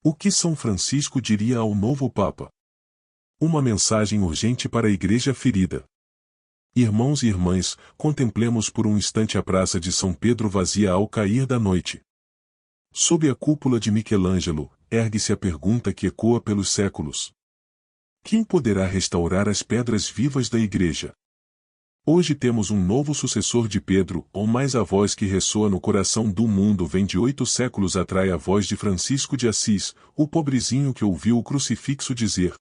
O que São Francisco diria ao novo Papa? Uma mensagem urgente para a Igreja ferida. Irmãos e irmãs, contemplemos por um instante a praça de São Pedro vazia ao cair da noite. Sob a cúpula de Michelangelo, ergue-se a pergunta que ecoa pelos séculos: quem poderá restaurar as pedras vivas da Igreja? Hoje temos um novo sucessor de Pedro, ou mais a voz que ressoa no coração do mundo vem de 8 séculos atrás, a voz de Francisco de Assis, o pobrezinho que ouviu o crucifixo dizer: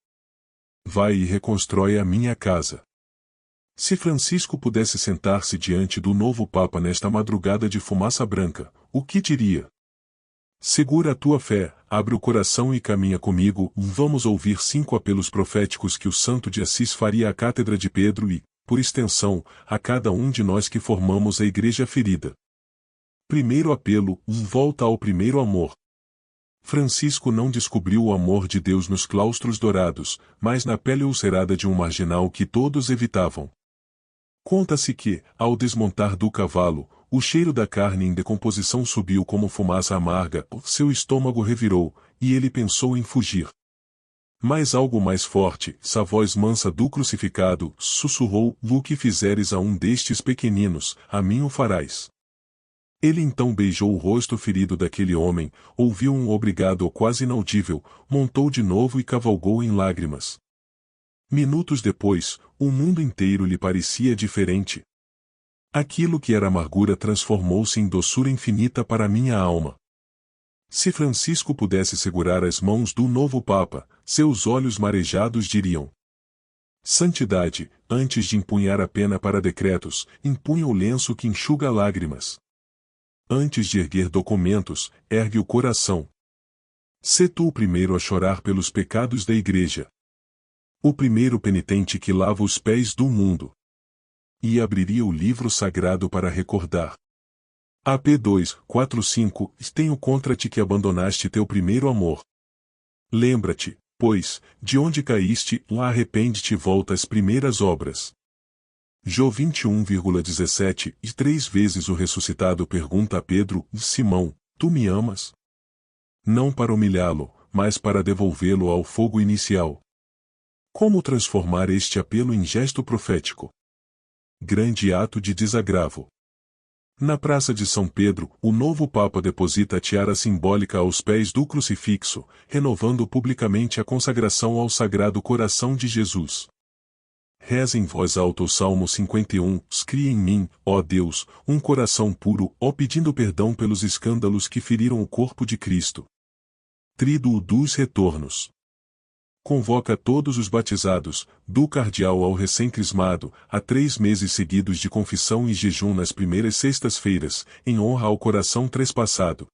vai e reconstrói a minha casa. Se Francisco pudesse sentar-se diante do novo Papa nesta madrugada de fumaça branca, o que diria? Segura a tua fé, abre o coração e caminha comigo. Vamos ouvir 5 apelos proféticos que o santo de Assis faria à cátedra de Pedro e, por extensão, a cada um de nós que formamos a Igreja ferida. Primeiro apelo: volta ao primeiro amor. Francisco não descobriu o amor de Deus nos claustros dourados, mas na pele ulcerada de um marginal que todos evitavam. Conta-se que, ao desmontar do cavalo, o cheiro da carne em decomposição subiu como fumaça amarga, seu estômago revirou, e ele pensou em fugir. Mas algo mais forte, a voz mansa do crucificado, sussurrou: o que fizeres a um destes pequeninos, a mim o farás. Ele então beijou o rosto ferido daquele homem, ouviu um obrigado quase inaudível, montou de novo e cavalgou em lágrimas. Minutos depois, o mundo inteiro lhe parecia diferente. Aquilo que era amargura transformou-se em doçura infinita para minha alma. Se Francisco pudesse segurar as mãos do novo Papa, seus olhos marejados diriam: santidade, antes de empunhar a pena para decretos, empunha o lenço que enxuga lágrimas. Antes de erguer documentos, ergue o coração. Sê tu o primeiro a chorar pelos pecados da Igreja. O primeiro penitente que lava os pés do mundo. E abriria o livro sagrado para recordar. AP 2:4-5 Tenho contra ti que abandonaste teu primeiro amor. Lembra-te, pois, de onde caíste, lá arrepende-te e volta às primeiras obras. Jó 21,17 E 3 vezes o ressuscitado pergunta a Pedro: Simão, tu me amas? Não para humilhá-lo, mas para devolvê-lo ao fogo inicial. Como transformar este apelo em gesto profético? Grande ato de desagravo. Na Praça de São Pedro, o novo Papa deposita a tiara simbólica aos pés do crucifixo, renovando publicamente a consagração ao Sagrado Coração de Jesus. Reza em voz alta o Salmo 51, cria em mim, ó Deus, um coração puro, ó pedindo perdão pelos escândalos que feriram o corpo de Cristo. Tríduo dos retornos. Convoca todos os batizados, do cardeal ao recém-crismado, a 3 meses seguidos de confissão e jejum nas primeiras sextas-feiras, em honra ao coração trespassado.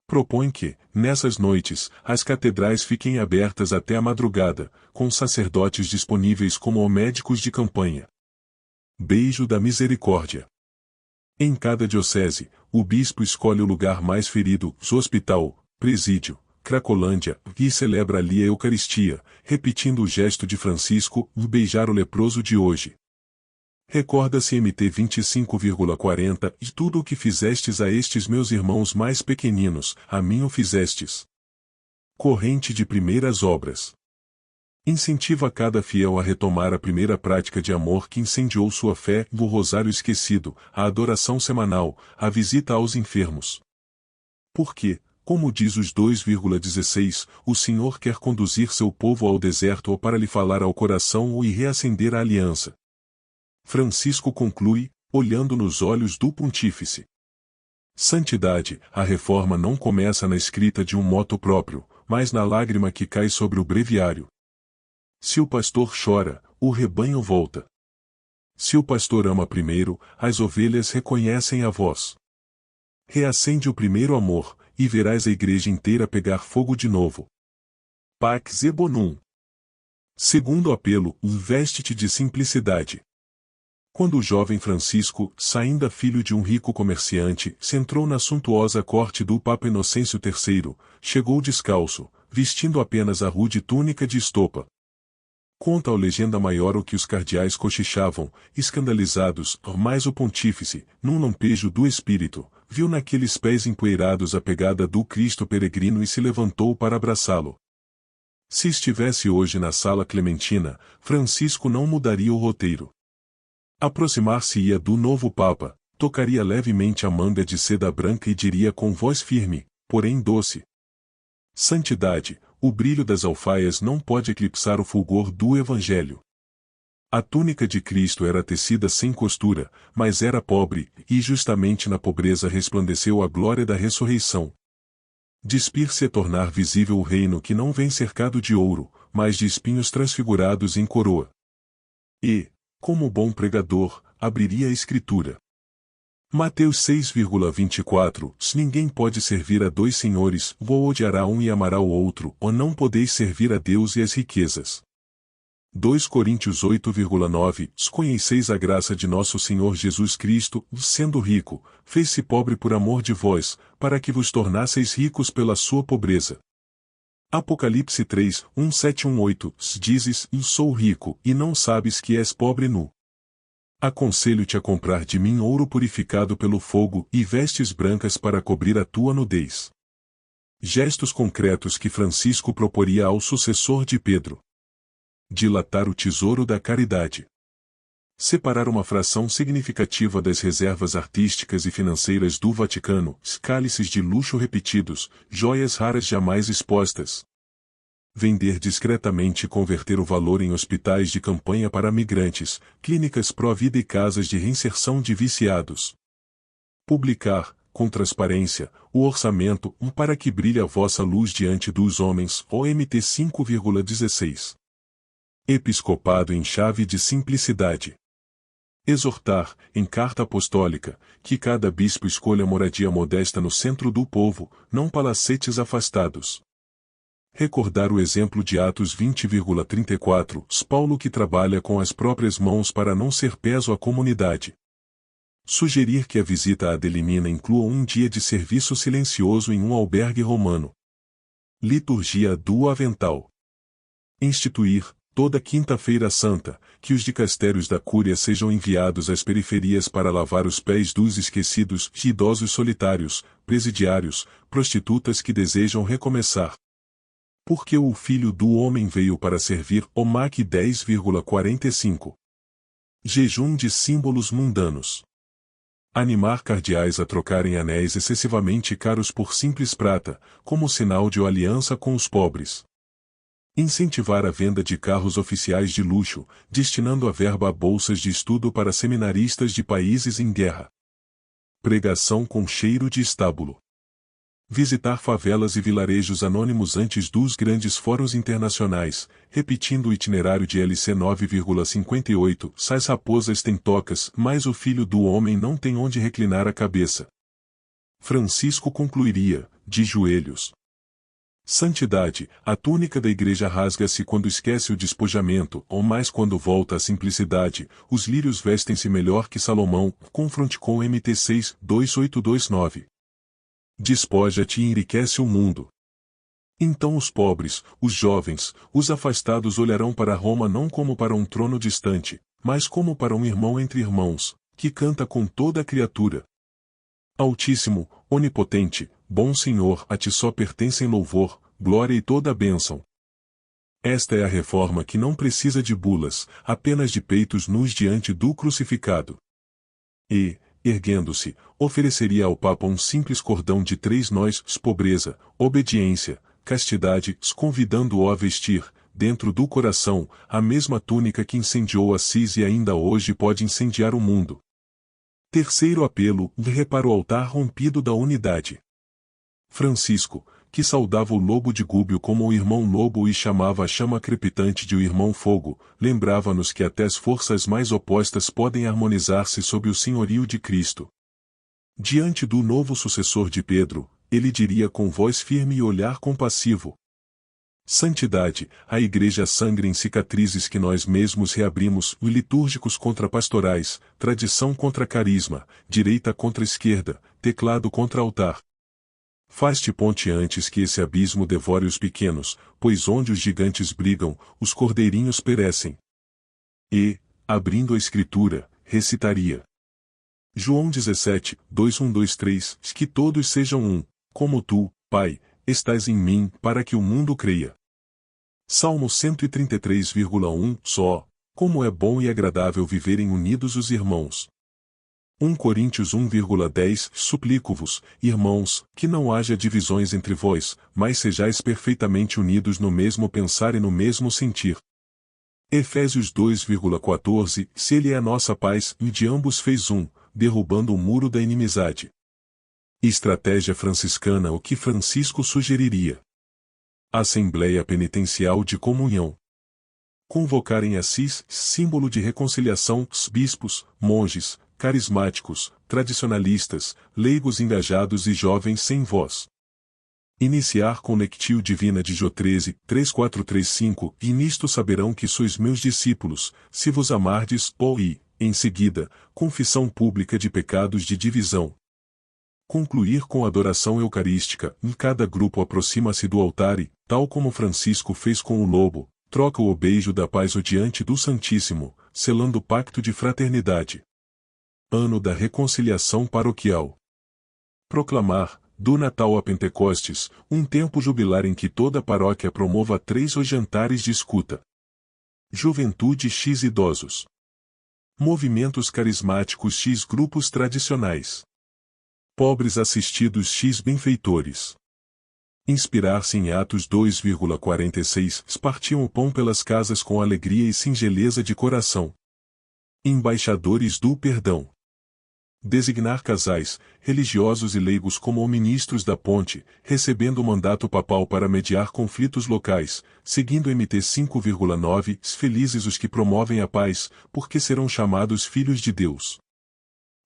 Propõe que, nessas noites, as catedrais fiquem abertas até a madrugada, com sacerdotes disponíveis como médicos de campanha. Beijo da misericórdia. Em cada diocese, o bispo escolhe o lugar mais ferido, hospital, presídio, Cracolândia, e celebra ali a Eucaristia, repetindo o gesto de Francisco: beijar o leproso de hoje. Recorda-se MT 25,40 E tudo o que fizestes a estes meus irmãos mais pequeninos, a mim o fizestes. Corrente de primeiras obras. Incentiva cada fiel a retomar a primeira prática de amor que incendiou sua fé: o rosário esquecido, a adoração semanal, a visita aos enfermos. Porque, como diz os 2,16, o Senhor quer conduzir seu povo ao deserto ou para lhe falar ao coração e reacender a aliança. Francisco conclui, olhando nos olhos do pontífice. Santidade, a reforma não começa na escrita de um moto próprio, mas na lágrima que cai sobre o breviário. Se o pastor chora, o rebanho volta. Se o pastor ama primeiro, as ovelhas reconhecem a voz. Reacende o primeiro amor, e verás a igreja inteira pegar fogo de novo. Pax e Bonum. Segundo apelo: veste-te de simplicidade. Quando o jovem Francisco, saindo filho de um rico comerciante, se entrou na suntuosa corte do Papa Inocêncio III, chegou descalço, vestindo apenas a rude túnica de estopa. Conta a legenda maior o que os cardeais cochichavam, escandalizados, mas o pontífice, num lampejo do espírito, viu naqueles pés empoeirados a pegada do Cristo peregrino e se levantou para abraçá-lo. Se estivesse hoje na Sala Clementina, Francisco não mudaria o roteiro. Aproximar-se-ia do novo Papa, tocaria levemente a manga de seda branca e diria com voz firme, porém doce: Santidade, o brilho das alfaias não pode eclipsar o fulgor do Evangelho. A túnica de Cristo era tecida sem costura, mas era pobre, e justamente na pobreza resplandeceu a glória da ressurreição. Despir-se é tornar visível o reino que não vem cercado de ouro, mas de espinhos transfigurados em coroa. E, como bom pregador, abriria a Escritura. Mateus 6,24 Se ninguém pode servir a dois senhores, ou odiará um e amará o outro, ou não podeis servir a Deus e as riquezas. 2 Coríntios 8,9 Conheceis a graça de nosso Senhor Jesus Cristo, sendo rico, fez-se pobre por amor de vós, para que vos tornasseis ricos pela sua pobreza. Apocalipse 3, 1,7-1,8 Dizes, sou rico, e não sabes que és pobre nu. Aconselho-te a comprar de mim ouro purificado pelo fogo e vestes brancas para cobrir a tua nudez. Gestos concretos que Francisco proporia ao sucessor de Pedro. Dilatar o tesouro da caridade. Separar uma fração significativa das reservas artísticas e financeiras do Vaticano, cálices de luxo repetidos, joias raras jamais expostas. Vender discretamente e converter o valor em hospitais de campanha para migrantes, clínicas pró-vida e casas de reinserção de viciados. Publicar, com transparência, o orçamento para que brilhe a vossa luz diante dos homens, OMT 5,16. Episcopado em chave de simplicidade. Exortar, em carta apostólica, que cada bispo escolha moradia modesta no centro do povo, não palacetes afastados. Recordar o exemplo de Atos 20,34, Paulo que trabalha com as próprias mãos para não ser peso à comunidade. Sugerir que a visita à Adelimina inclua um dia de serviço silencioso em um albergue romano. Liturgia do Avental. Instituir, toda quinta-feira santa, que os dicastérios da Cúria sejam enviados às periferias para lavar os pés dos esquecidos, de idosos solitários, presidiários, prostitutas que desejam recomeçar. Porque o Filho do Homem veio para servir, Mac 10,45. Jejum de símbolos mundanos. Animar cardeais a trocarem anéis excessivamente caros por simples prata, como sinal de aliança com os pobres. Incentivar a venda de carros oficiais de luxo, destinando a verba a bolsas de estudo para seminaristas de países em guerra. Pregação com cheiro de estábulo. Visitar favelas e vilarejos anônimos antes dos grandes fóruns internacionais, repetindo o itinerário de LC 9,58, Sais raposas têm tocas, mas o Filho do Homem não tem onde reclinar a cabeça. Francisco concluiria, de joelhos. Santidade, a túnica da igreja rasga-se quando esquece o despojamento, ou mais quando volta à simplicidade, os lírios vestem-se melhor que Salomão, confronte com MT 6, 2829. Despoja-te e enriquece o mundo. Então os pobres, os jovens, os afastados olharão para Roma não como para um trono distante, mas como para um irmão entre irmãos, que canta com toda a criatura. Altíssimo, onipotente, bom Senhor, a ti só pertencem louvor, glória e toda a bênção. Esta é a reforma que não precisa de bulas, apenas de peitos nus diante do crucificado. E, erguendo-se, ofereceria ao Papa um simples cordão de 3 nós, pobreza, obediência, castidade, convidando-o a vestir, dentro do coração, a mesma túnica que incendiou Assis e ainda hoje pode incendiar o mundo. Terceiro apelo, repara o altar rompido da unidade. Francisco, que saudava o lobo de Gúbio como o irmão lobo e chamava a chama crepitante de o irmão fogo, lembrava-nos que até as forças mais opostas podem harmonizar-se sob o senhorio de Cristo. Diante do novo sucessor de Pedro, ele diria com voz firme e olhar compassivo: Santidade, a igreja sangra em cicatrizes que nós mesmos reabrimos, litúrgicos contra pastorais, tradição contra carisma, direita contra esquerda, teclado contra altar. Faz-te ponte antes que esse abismo devore os pequenos, pois onde os gigantes brigam, os cordeirinhos perecem. E, abrindo a escritura, recitaria. João 17, 2:1-2-3, que todos sejam um, como tu, Pai, estás em mim, para que o mundo creia. Salmo 133,1, só, como é bom e agradável viverem unidos os irmãos. 1 Coríntios 1,10, suplico-vos, irmãos, que não haja divisões entre vós, mas sejais perfeitamente unidos no mesmo pensar e no mesmo sentir. Efésios 2,14, se ele é a nossa paz, e de ambos fez um, derrubando o muro da inimizade. Estratégia franciscana. O que Francisco sugeriria? Assembleia Penitencial de Comunhão. Convocar em Assis, símbolo de reconciliação, bispos, monges, carismáticos, tradicionalistas, leigos engajados e jovens sem voz. Iniciar com Lectio Divina de Jó 13, 3-4-3-5, e nisto saberão que sois meus discípulos, se vos amardes, e, em seguida, confissão pública de pecados de divisão. Concluir com adoração eucarística, em cada grupo aproxima-se do altar e, tal como Francisco fez com o lobo, troca o beijo da paz diante do Santíssimo, selando o pacto de fraternidade. Ano da Reconciliação Paroquial. Proclamar, do Natal a Pentecostes, um tempo jubilar em que toda paróquia promova 3 jantares de escuta. Juventude x idosos. Movimentos carismáticos x grupos tradicionais. Pobres assistidos x benfeitores. Inspirar-se em Atos 2,46, partiam o pão pelas casas com alegria e singeleza de coração. Embaixadores do perdão. Designar casais, religiosos e leigos como ministros da ponte, recebendo o mandato papal para mediar conflitos locais, seguindo MT 5,9, felizes os que promovem a paz, porque serão chamados filhos de Deus.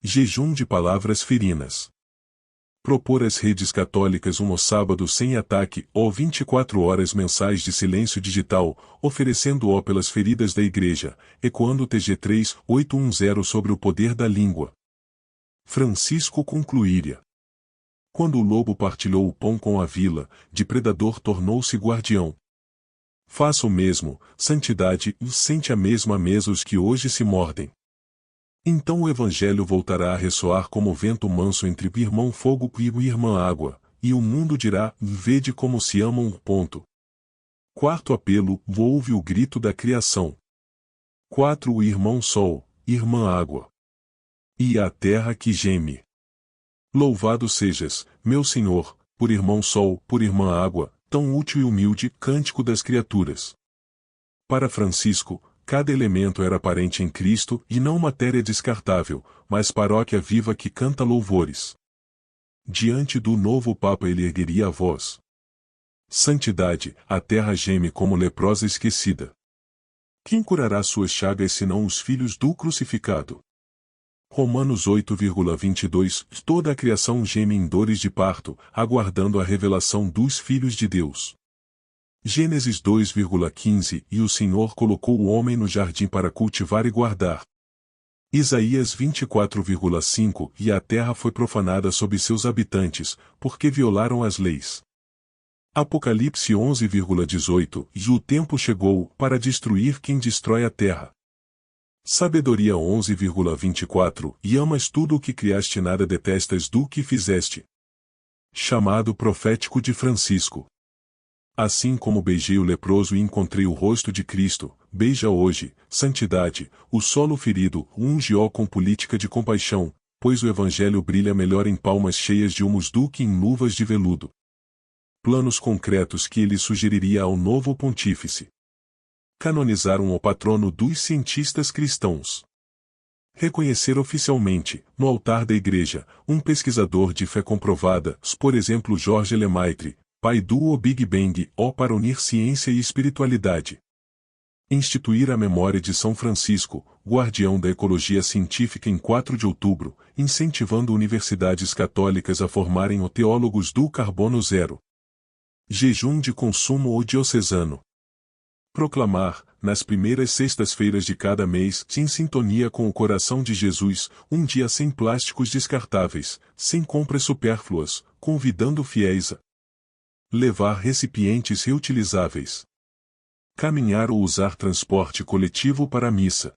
Jejum de palavras ferinas. Propor às redes católicas um sábado sem ataque, ou 24 horas mensais de silêncio digital, oferecendo-o pelas feridas da Igreja, ecoando o TG 3.810 sobre o poder da língua. Francisco concluiria. Quando o lobo partilhou o pão com a vila, de predador tornou-se guardião. Faça o mesmo, santidade, e sente a mesma mesa os que hoje se mordem. Então o Evangelho voltará a ressoar como vento manso entre o irmão fogo e o irmã água, e o mundo dirá, vede como se amam. Quarto apelo, ouve o grito da criação. 4 O irmão sol, irmã água. E a terra que geme. Louvado sejas, meu Senhor, por irmão sol, por irmã água, tão útil e humilde cântico das criaturas. Para Francisco, cada elemento era parente em Cristo e não matéria descartável, mas paróquia viva que canta louvores. Diante do novo Papa ele ergueria a voz. Santidade, a terra geme como leprosa esquecida. Quem curará suas chagas senão os filhos do crucificado? Romanos 8,22 Toda a criação geme em dores de parto, aguardando a revelação dos filhos de Deus. Gênesis 2,15 E o Senhor colocou o homem no jardim para cultivar e guardar. Isaías 24,5 E a terra foi profanada sob seus habitantes, porque violaram as leis. Apocalipse 11,18 E o tempo chegou para destruir quem destrói a terra. Sabedoria 11,24 E amas tudo o que criaste, nada detestas do que fizeste. Chamado profético de Francisco. Assim como beijei o leproso e encontrei o rosto de Cristo, beija hoje, santidade, o solo ferido, unge-o com política de compaixão, pois o Evangelho brilha melhor em palmas cheias de humus do que em luvas de veludo. Planos concretos que ele sugeriria ao novo pontífice. Canonizaram o patrono dos cientistas cristãos. Reconhecer oficialmente, no altar da Igreja, um pesquisador de fé comprovada, por exemplo Georges Lemaitre, pai do Big Bang, para unir ciência e espiritualidade. Instituir a memória de São Francisco, guardião da ecologia científica em 4 de outubro, incentivando universidades católicas a formarem teólogos do carbono zero. Jejum de consumo diocesano. Proclamar, nas primeiras sextas-feiras de cada mês, em sintonia com o coração de Jesus, um dia sem plásticos descartáveis, sem compras supérfluas, convidando fiéis a levar recipientes reutilizáveis, caminhar ou usar transporte coletivo para a missa,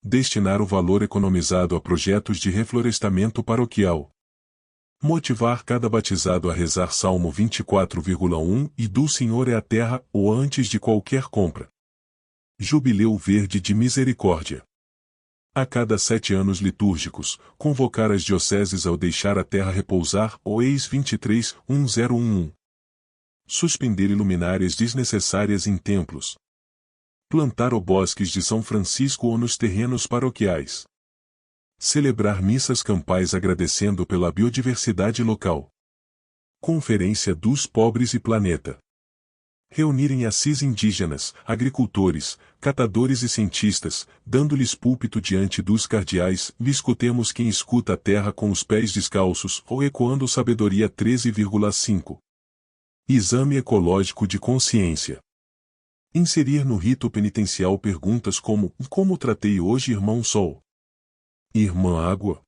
destinar o valor economizado a projetos de reflorestamento paroquial, motivar cada batizado a rezar Salmo 24,1 e do Senhor é a terra ou antes de qualquer compra. Jubileu verde de misericórdia. A cada 7 anos litúrgicos, convocar as dioceses ao deixar a terra repousar ou ex 23.1011. Suspender iluminárias desnecessárias em templos. Plantar bosques de São Francisco ou nos terrenos paroquiais. Celebrar missas campais agradecendo pela biodiversidade local. Conferência dos Pobres e Planeta. Reunirem assis indígenas, agricultores, catadores e cientistas, dando-lhes púlpito diante dos cardeais, escutemos quem escuta a terra com os pés descalços, ou ecoando sabedoria 13,5. Exame ecológico de consciência. Inserir no rito penitencial perguntas como tratei hoje irmão Sol? Irmã Água?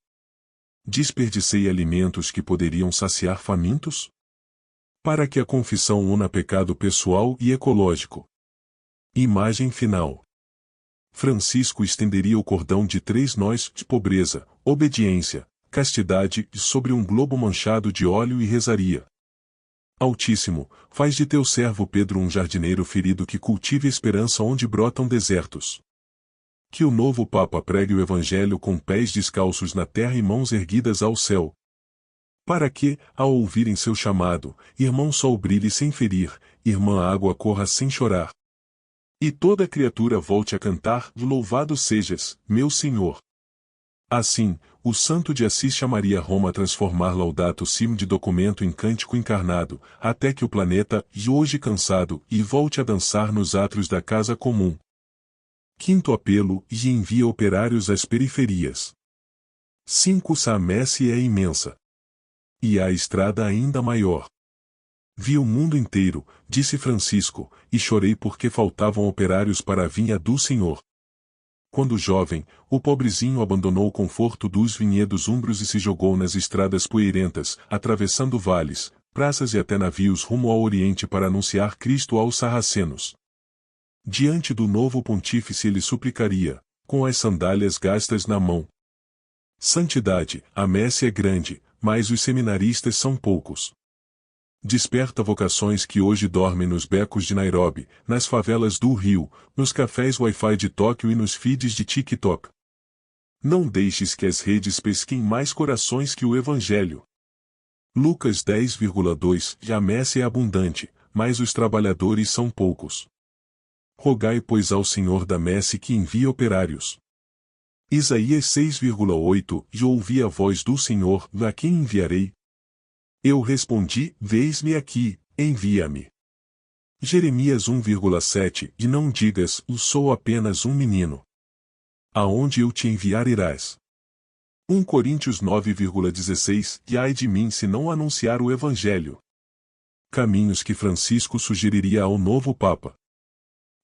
Desperdicei alimentos que poderiam saciar famintos? Para que a confissão una pecado pessoal e ecológico. Imagem final. Francisco estenderia o cordão de 3 nós de pobreza, obediência, castidade sobre um globo manchado de óleo e rezaria. Altíssimo, faz de teu servo Pedro um jardineiro ferido que cultive esperança onde brotam desertos. Que o novo Papa pregue o Evangelho com pés descalços na terra e mãos erguidas ao céu. Para que, ao ouvirem seu chamado, irmão Sol brilhe sem ferir, irmã Água corra sem chorar. E toda criatura volte a cantar, louvado sejas, meu Senhor. Assim, o santo de Assis chamaria Roma a transformar Laudato Si de documento em cântico encarnado, até que o planeta, hoje cansado, volte a dançar nos átrios da casa comum. Quinto apelo, envia operários às periferias. 5. A messe é imensa. E a estrada ainda maior. Vi o mundo inteiro, disse Francisco, e chorei porque faltavam operários para a vinha do Senhor. Quando jovem, o pobrezinho abandonou o conforto dos vinhedos umbros e se jogou nas estradas poeirentas, atravessando vales, praças e até navios rumo ao Oriente para anunciar Cristo aos sarracenos. Diante do novo pontífice ele suplicaria, com as sandálias gastas na mão. Santidade, a messe é grande, mas os seminaristas são poucos. Desperta vocações que hoje dormem nos becos de Nairobi, nas favelas do Rio, nos cafés Wi-Fi de Tóquio e nos feeds de TikTok. Não deixes que as redes pesquem mais corações que o Evangelho. Lucas 10,2. A messe é abundante, mas os trabalhadores são poucos. Rogai pois ao Senhor da messe que envie operários. Isaías 6,8. E ouvi a voz do Senhor, a quem enviarei? Eu respondi, eis-me aqui, envia-me. Jeremias 1,7. E não digas, sou apenas um menino. Aonde eu te enviar irás? 1 Coríntios 9,16. E ai de mim se não anunciar o Evangelho. Caminhos que Francisco sugeriria ao novo Papa.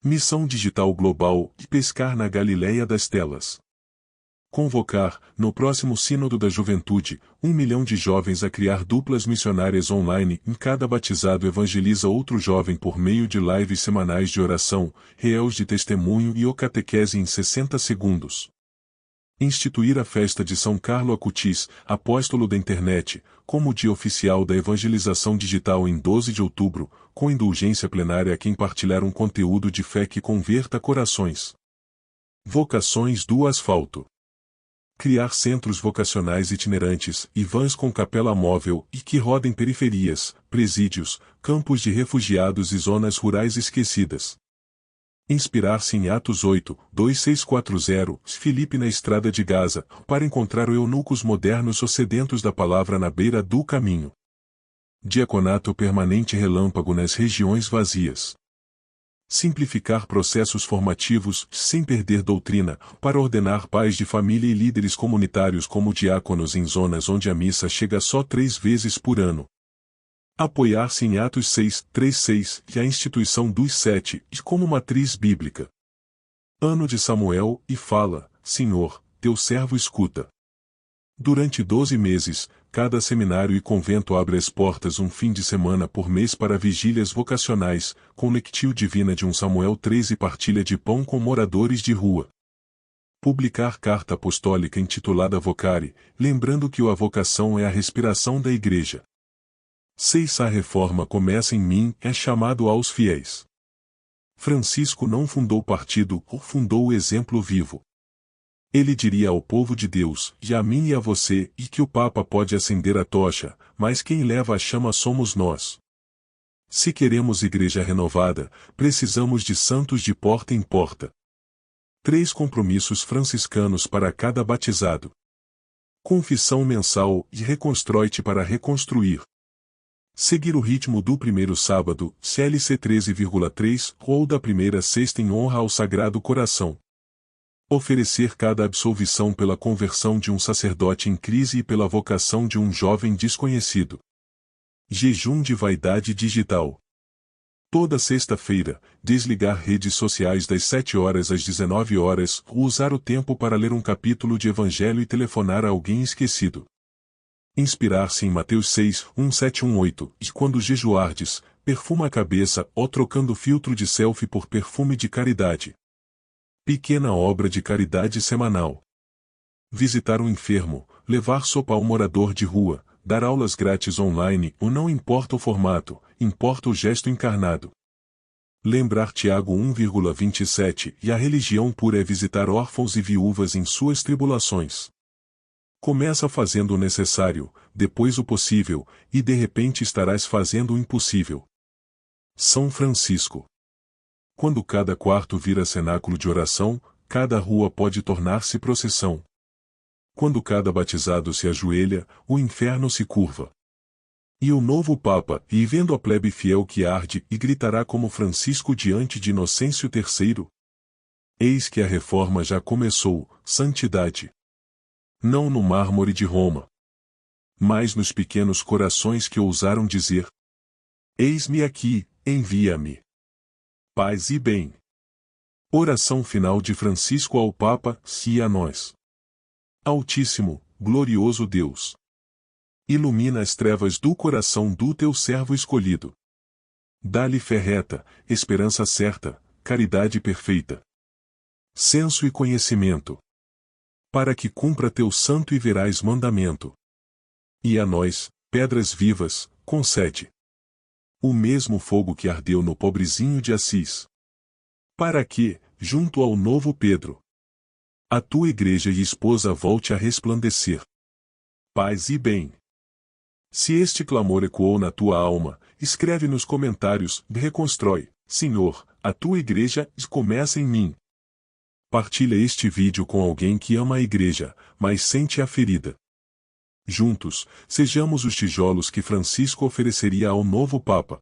Missão digital global, pescar na Galileia das telas. Convocar, no próximo Sínodo da Juventude, 1 milhão de jovens a criar duplas missionárias online, em cada batizado evangeliza outro jovem por meio de lives semanais de oração, réus de testemunho e catequese em 60 segundos. Instituir a festa de São Carlo Acutis, apóstolo da internet, como dia oficial da evangelização digital em 12 de outubro, com indulgência plenária a quem partilhar um conteúdo de fé que converta corações. Vocações do asfalto. Criar centros vocacionais itinerantes e vans com capela móvel e que rodem periferias, presídios, campos de refugiados e zonas rurais esquecidas. Inspirar-se em Atos 8, 2640, Filipe na estrada de Gaza, para encontrar eunucos modernos ou sedentos da palavra na beira do caminho. Diaconato permanente relâmpago nas regiões vazias. Simplificar processos formativos, sem perder doutrina, para ordenar pais de família e líderes comunitários como diáconos em zonas onde a missa chega só 3 vezes por ano. Apoiar-se em Atos 6, 3:6 e a instituição dos 7, como matriz bíblica. Ano de Samuel, e fala, Senhor, teu servo escuta. Durante 12 meses, cada seminário e convento abre as portas um fim de semana por mês para vigílias vocacionais, com lectio divina de 1 Samuel 3 e partilha de pão com moradores de rua. Publicar carta apostólica intitulada Vocare, lembrando que a vocação é a respiração da Igreja. 6. A reforma começa em mim, é chamado aos fiéis. Francisco não fundou partido, ou fundou o exemplo vivo. Ele diria ao povo de Deus, e a mim e a você, e que o Papa pode acender a tocha, mas quem leva a chama somos nós. Se queremos igreja renovada, precisamos de santos de porta em porta. 3 compromissos franciscanos para cada batizado. Confissão mensal e reconstrói-te para reconstruir. Seguir o ritmo do primeiro sábado, CLC 13,3, ou da primeira sexta em honra ao Sagrado Coração. Oferecer cada absolvição pela conversão de um sacerdote em crise e pela vocação de um jovem desconhecido. Jejum de vaidade digital. Toda sexta-feira, desligar redes sociais das 7 horas às 19 horas, ou usar o tempo para ler um capítulo de Evangelho e telefonar a alguém esquecido. Inspirar-se em Mateus 6, 1718, e quando jejuardes, perfuma a cabeça, ou trocando filtro de selfie por perfume de caridade. Pequena obra de caridade semanal. Visitar um enfermo, levar sopa ao morador de rua, dar aulas grátis online, ou não importa o formato, importa o gesto encarnado. Lembrar Tiago 1,27, e a religião pura é visitar órfãos e viúvas em suas tribulações. Começa fazendo o necessário, depois o possível, e de repente estarás fazendo o impossível. São Francisco. Quando cada quarto vira cenáculo de oração, cada rua pode tornar-se procissão. Quando cada batizado se ajoelha, o inferno se curva. E o novo Papa, e vendo a plebe fiel que arde, e gritará como Francisco diante de Inocêncio III. Eis que a reforma já começou, santidade. Não no mármore de Roma, mas nos pequenos corações que ousaram dizer: eis-me aqui, envia-me. Paz e bem. Oração final de Francisco ao Papa, e a nós. Altíssimo, glorioso Deus, ilumina as trevas do coração do teu servo escolhido. Dá-lhe fé reta, esperança certa, caridade perfeita, senso e conhecimento, para que cumpra teu santo e veraz mandamento. E a nós, pedras vivas, concede o mesmo fogo que ardeu no pobrezinho de Assis, para que, junto ao novo Pedro, a tua igreja e esposa volte a resplandecer. Paz e bem. Se este clamor ecoou na tua alma, escreve nos comentários, reconstrói, Senhor, a tua igreja e começa em mim. Partilha este vídeo com alguém que ama a igreja, mas sente a ferida. Juntos, sejamos os tijolos que Francisco ofereceria ao novo Papa.